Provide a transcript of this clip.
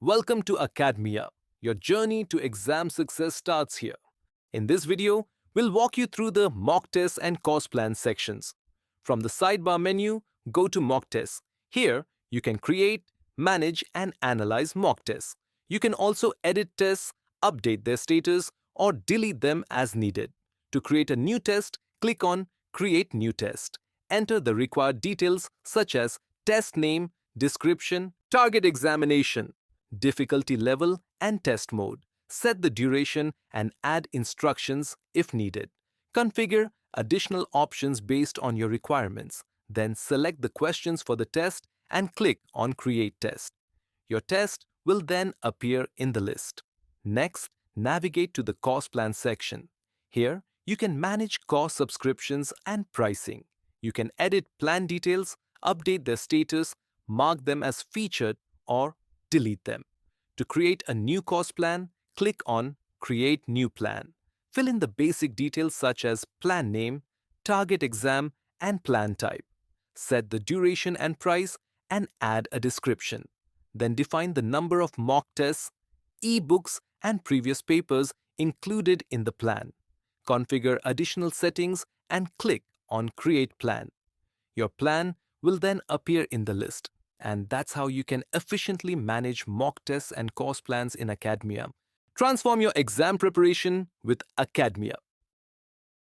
Welcome to Acadmea. Your journey to exam success starts here. In this video, we'll walk you through the mock tests and course plan sections. From the sidebar menu, go to mock tests. Here, you can create, manage, and analyze mock tests. You can also edit tests, update their status, or delete them as needed. To create a new test, click on Create New Test. Enter the required details such as test name, description, target examination, difficulty level, and test mode. Set the duration and add instructions if needed. Configure additional options based on your requirements. Then select the questions for the test and click on Create Test. Your test will then appear in the list. Next, navigate to the course plan section. Here, you can manage course subscriptions and pricing. You can edit plan details, update their status, mark them as featured, or delete them. To create a new course plan, click on Create New Plan. Fill in the basic details such as plan name, target exam, and plan type. Set the duration and price and add a description. Then define the number of mock tests, e-books, and previous papers included in the plan. Configure additional settings and click on Create Plan. Your plan will then appear in the list. And that's how you can efficiently manage mock tests and course plans in Academia. Transform your exam preparation with Academia.